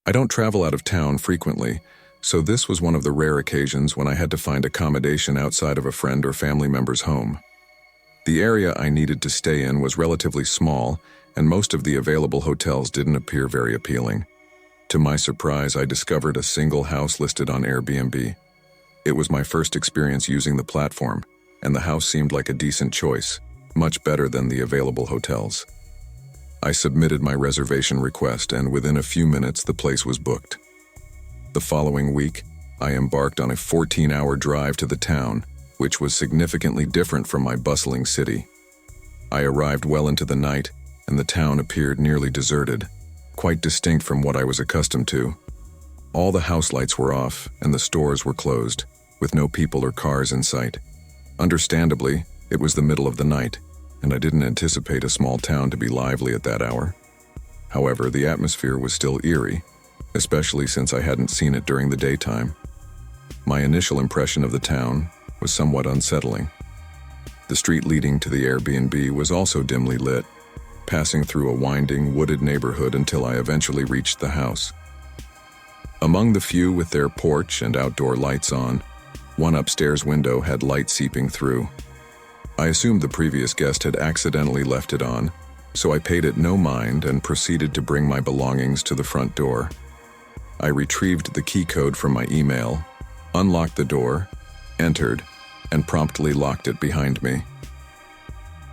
I don't travel out of town frequently, so this was one of the rare occasions when I had to find accommodation outside of a friend or family member's home. The area I needed to stay in was relatively small, and most of the available hotels didn't appear very appealing. To my surprise, I discovered a single house listed on Airbnb. It was my first experience using the platform, and the house seemed like a decent choice, much better than the available hotels. I submitted my reservation request, and within a few minutes the place was booked. The following week, I embarked on a 14-hour drive to the town, which was significantly different from my bustling city. I arrived well into the night, and the town appeared nearly deserted, quite distinct from what I was accustomed to. All the house lights were off, and the stores were closed, with no people or cars in sight. Understandably, it was the middle of the night, and I didn't anticipate a small town to be lively at that hour. However, the atmosphere was still eerie, especially since I hadn't seen it during the daytime. My initial impression of the town was somewhat unsettling. The street leading to the Airbnb was also dimly lit, passing through a winding, wooded neighborhood until I eventually reached the house. Among the few with their porch and outdoor lights on, one upstairs window had light seeping through. I assumed the previous guest had accidentally left it on, so I paid it no mind and proceeded to bring my belongings to the front door. I retrieved the key code from my email, unlocked the door, entered, and promptly locked it behind me.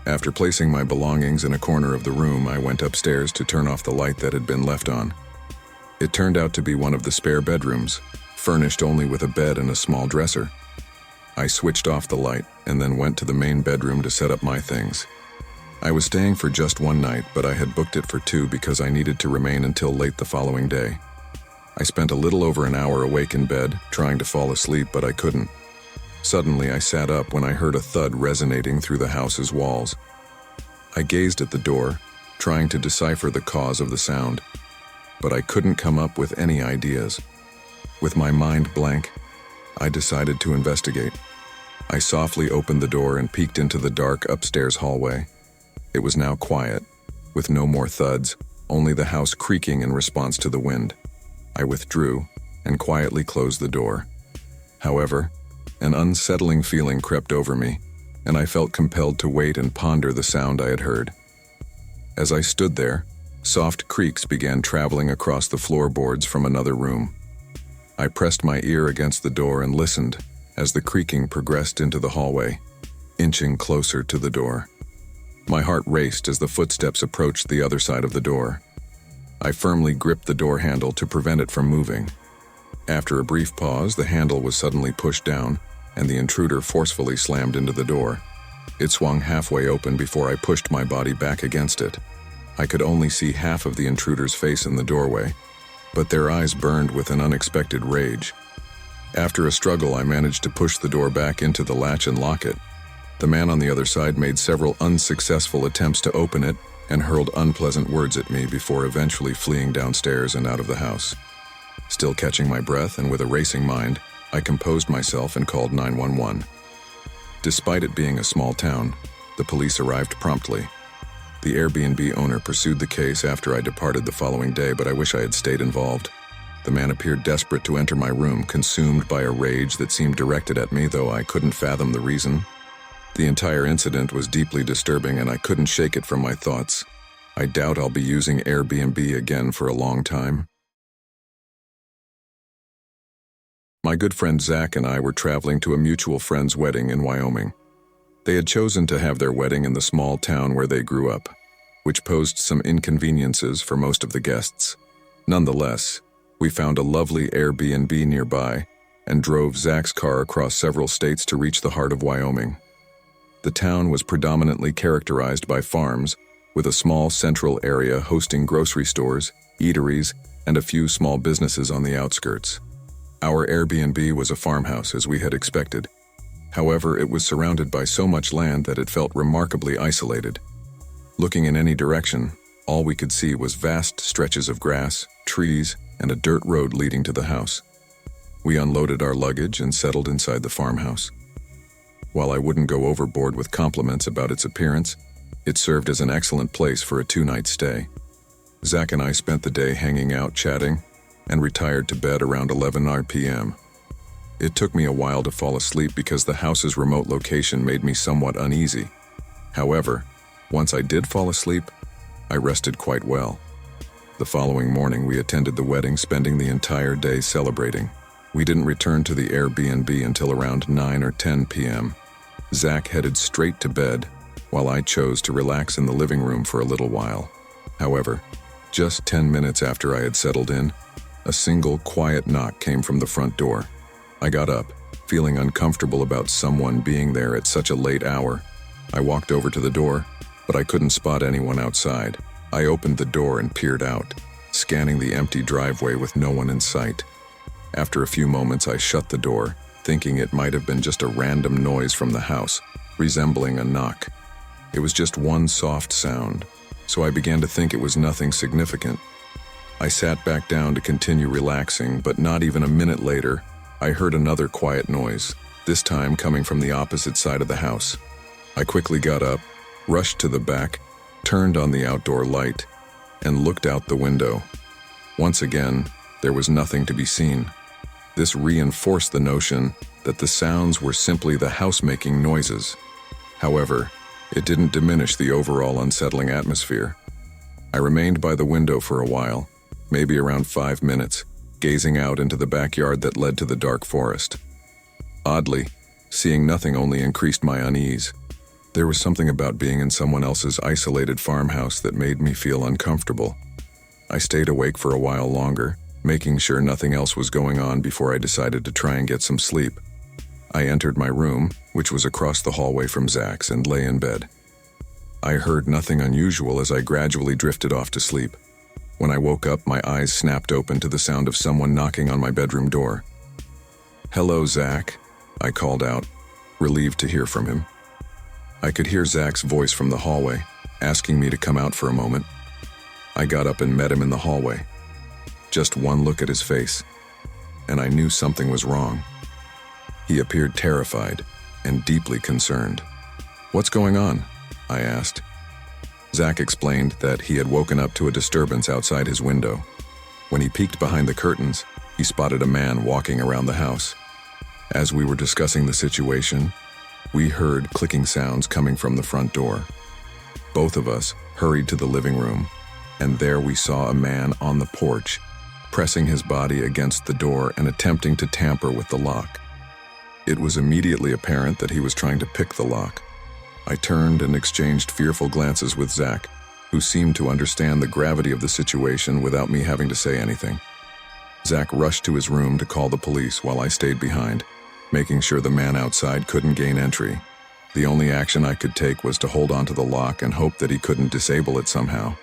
After placing my belongings in a corner of the room, I went upstairs to turn off the light that had been left on. It turned out to be one of the spare bedrooms, furnished only with a bed and a small dresser. I switched off the light and then went to the main bedroom to set up my things. I was staying for just one night, but I had booked it for 2 because I needed to remain until late the following day. I spent a little over an hour awake in bed, trying to fall asleep, but I couldn't. Suddenly, I sat up when I heard a thud resonating through the house's walls. I gazed at the door, trying to decipher the cause of the sound, but I couldn't come up with any ideas. With my mind blank, I decided to investigate. I softly opened the door and peeked into the dark upstairs hallway. It was now quiet, with no more thuds, only the house creaking in response to the wind. I withdrew and quietly closed the door. However, an unsettling feeling crept over me, and I felt compelled to wait and ponder the sound I had heard. As I stood there, soft creaks began traveling across the floorboards from another room. I pressed my ear against the door and listened as the creaking progressed into the hallway, inching closer to the door. My heart raced as the footsteps approached the other side of the door. I firmly gripped the door handle to prevent it from moving. After a brief pause, the handle was suddenly pushed down, and the intruder forcefully slammed into the door. It swung halfway open before I pushed my body back against it. I could only see half of the intruder's face in the doorway, but their eyes burned with an unexpected rage. After a struggle, I managed to push the door back into the latch and lock it. The man on the other side made several unsuccessful attempts to open it and hurled unpleasant words at me before eventually fleeing downstairs and out of the house. Still catching my breath and with a racing mind, I composed myself and called 911. Despite it being a small town, the police arrived promptly. The Airbnb owner pursued the case after I departed the following day, but I wish I had stayed involved. The man appeared desperate to enter my room, consumed by a rage that seemed directed at me, though I couldn't fathom the reason. The entire incident was deeply disturbing, and I couldn't shake it from my thoughts. I doubt I'll be using Airbnb again for a long time. My good friend Zach and I were traveling to a mutual friend's wedding in Wyoming. They had chosen to have their wedding in the small town where they grew up, which posed some inconveniences for most of the guests. Nonetheless, we found a lovely Airbnb nearby and drove Zach's car across several states to reach the heart of Wyoming. The town was predominantly characterized by farms, with a small central area hosting grocery stores, eateries, and a few small businesses on the outskirts. Our Airbnb was a farmhouse, as we had expected. However, it was surrounded by so much land that it felt remarkably isolated. Looking in any direction, all we could see was vast stretches of grass, trees, and a dirt road leading to the house. We unloaded our luggage and settled inside the farmhouse. While I wouldn't go overboard with compliments about its appearance, it served as an excellent place for a 2-night stay. Zach and I spent the day hanging out, chatting, and retired to bed around 11 p.m. It took me a while to fall asleep because the house's remote location made me somewhat uneasy. However, once I did fall asleep, I rested quite well. The following morning, we attended the wedding, spending the entire day celebrating. We didn't return to the Airbnb until around 9 or 10 p.m. Zach headed straight to bed, while I chose to relax in the living room for a little while. However, just 10 minutes after I had settled in, a single quiet knock came from the front door. I got up, feeling uncomfortable about someone being there at such a late hour. I walked over to the door, but I couldn't spot anyone outside. I opened the door and peered out, scanning the empty driveway with no one in sight. After a few moments, I shut the door, thinking it might have been just a random noise from the house, resembling a knock. It was just one soft sound, so I began to think it was nothing significant. I sat back down to continue relaxing, but not even a minute later, I heard another quiet noise, this time coming from the opposite side of the house. I quickly got up, rushed to the back, turned on the outdoor light, and looked out the window. Once again, there was nothing to be seen. This reinforced the notion that the sounds were simply the house making noises. However, it didn't diminish the overall unsettling atmosphere. I remained by the window for a while, maybe around 5 minutes, gazing out into the backyard that led to the dark forest. Oddly, seeing nothing only increased my unease. There was something about being in someone else's isolated farmhouse that made me feel uncomfortable. I stayed awake for a while longer, making sure nothing else was going on before I decided to try and get some sleep. I entered my room, which was across the hallway from Zach's, and lay in bed. I heard nothing unusual as I gradually drifted off to sleep. When I woke up, my eyes snapped open to the sound of someone knocking on my bedroom door. "Hello, Zach," I called out, relieved to hear from him. I could hear Zach's voice from the hallway, asking me to come out for a moment. I got up and met him in the hallway. Just one look at his face, and I knew something was wrong. He appeared terrified and deeply concerned. "What's going on?" I asked. Zach explained that he had woken up to a disturbance outside his window. When he peeked behind the curtains, he spotted a man walking around the house. As we were discussing the situation, we heard clicking sounds coming from the front door. Both of us hurried to the living room, and there we saw a man on the porch, pressing his body against the door and attempting to tamper with the lock. It was immediately apparent that he was trying to pick the lock. I turned and exchanged fearful glances with Zach, who seemed to understand the gravity of the situation without me having to say anything. Zach rushed to his room to call the police while I stayed behind, making sure the man outside couldn't gain entry. The only action I could take was to hold onto the lock and hope that he couldn't disable it somehow.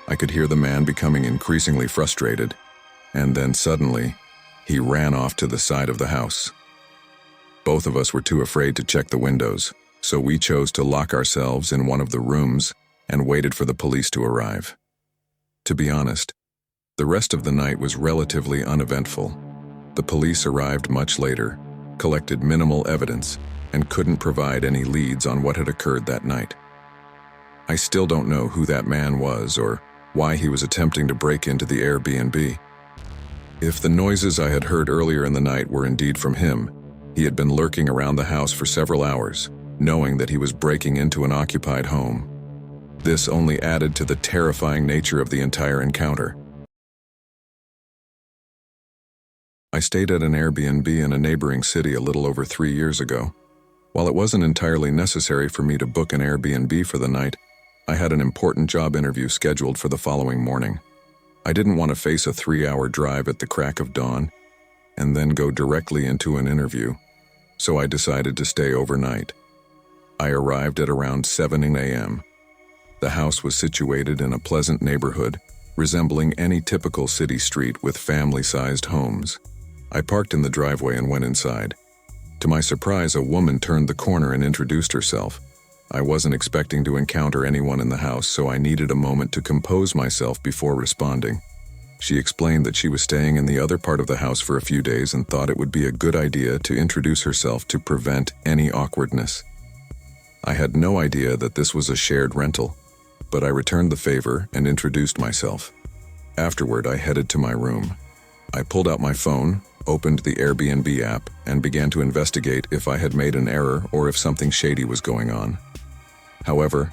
I could hear the man becoming increasingly frustrated, and then suddenly, he ran off to the side of the house. Both of us were too afraid to check the windows, so we chose to lock ourselves in one of the rooms and waited for the police to arrive. To be honest, the rest of the night was relatively uneventful. The police arrived much later, collected minimal evidence, and couldn't provide any leads on what had occurred that night. I still don't know who that man was or why he was attempting to break into the Airbnb. If the noises I had heard earlier in the night were indeed from him, he had been lurking around the house for several hours, knowing that he was breaking into an occupied home. This only added to the terrifying nature of the entire encounter. I stayed at an Airbnb in a neighboring city a little over 3 years ago. While it wasn't entirely necessary for me to book an Airbnb for the night, I had an important job interview scheduled for the following morning. I didn't want to face a 3-hour drive at the crack of dawn and then go directly into an interview, so I decided to stay overnight. I arrived at around 7 a.m. The house was situated in a pleasant neighborhood, resembling any typical city street with family-sized homes. I parked in the driveway and went inside. To my surprise, a woman turned the corner and introduced herself. I wasn't expecting to encounter anyone in the house, so I needed a moment to compose myself before responding. She explained that she was staying in the other part of the house for a few days and thought it would be a good idea to introduce herself to prevent any awkwardness. I had no idea that this was a shared rental, but I returned the favor and introduced myself. Afterward, I headed to my room. I pulled out my phone, opened the Airbnb app, and began to investigate if I had made an error or if something shady was going on. However,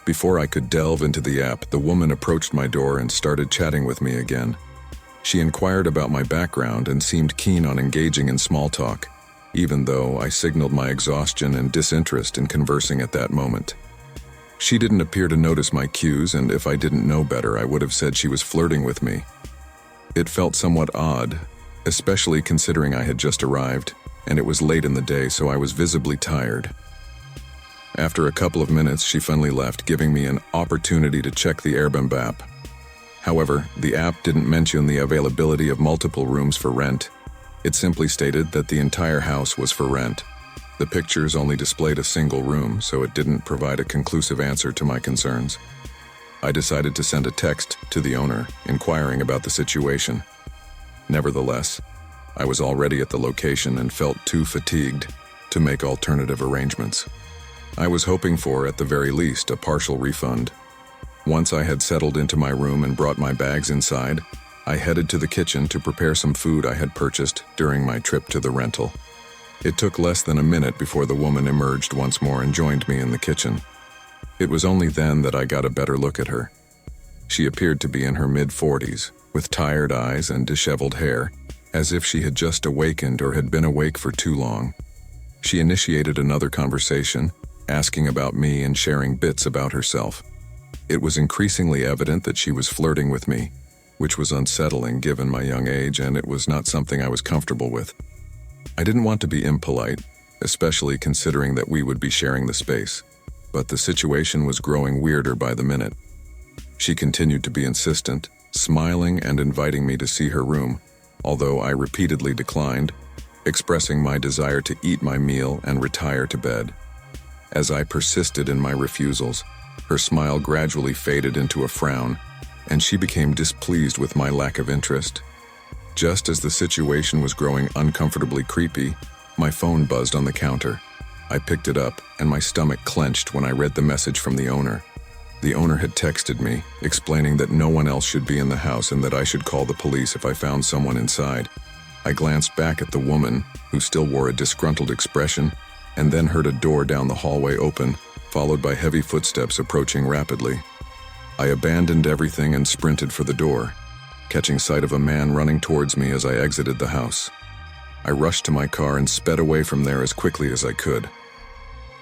before I could delve into the app, the woman approached my door and started chatting with me again. She inquired about my background and seemed keen on engaging in small talk, even though I signaled my exhaustion and disinterest in conversing at that moment. She didn't appear to notice my cues, and if I didn't know better, I would have said she was flirting with me. It felt somewhat odd, especially considering I had just arrived, and it was late in the day, so I was visibly tired. After a couple of minutes, she finally left, giving me an opportunity to check the Airbnb app. However, the app didn't mention the availability of multiple rooms for rent. It simply stated that the entire house was for rent. The pictures only displayed a single room, so it didn't provide a conclusive answer to my concerns. I decided to send a text to the owner, inquiring about the situation. Nevertheless, I was already at the location and felt too fatigued to make alternative arrangements. I was hoping for, at the very least, a partial refund. Once I had settled into my room and brought my bags inside, I headed to the kitchen to prepare some food I had purchased during my trip to the rental. It took less than a minute before the woman emerged once more and joined me in the kitchen. It was only then that I got a better look at her. She appeared to be in her mid-40s, with tired eyes and disheveled hair, as if she had just awakened or had been awake for too long. She initiated another conversation, asking about me and sharing bits about herself. It was increasingly evident that she was flirting with me, which was unsettling given my young age, and it was not something I was comfortable with. I didn't want to be impolite, especially considering that we would be sharing the space, but the situation was growing weirder by the minute. She continued to be insistent, smiling and inviting me to see her room, although I repeatedly declined, expressing my desire to eat my meal and retire to bed. As I persisted in my refusals, her smile gradually faded into a frown, and she became displeased with my lack of interest. Just as the situation was growing uncomfortably creepy, my phone buzzed on the counter. I picked it up, and my stomach clenched when I read the message from the owner. The owner had texted me, explaining that no one else should be in the house and that I should call the police if I found someone inside. I glanced back at the woman, who still wore a disgruntled expression, and then heard a door down the hallway open, followed by heavy footsteps approaching rapidly. I abandoned everything and sprinted for the door, catching sight of a man running towards me as I exited the house. I rushed to my car and sped away from there as quickly as I could.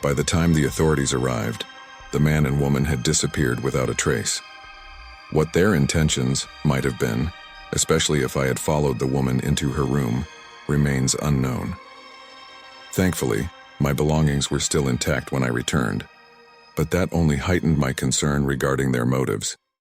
By the time the authorities arrived, the man and woman had disappeared without a trace. What their intentions might have been, especially if I had followed the woman into her room, remains unknown. Thankfully, my belongings were still intact when I returned, but that only heightened my concern regarding their motives.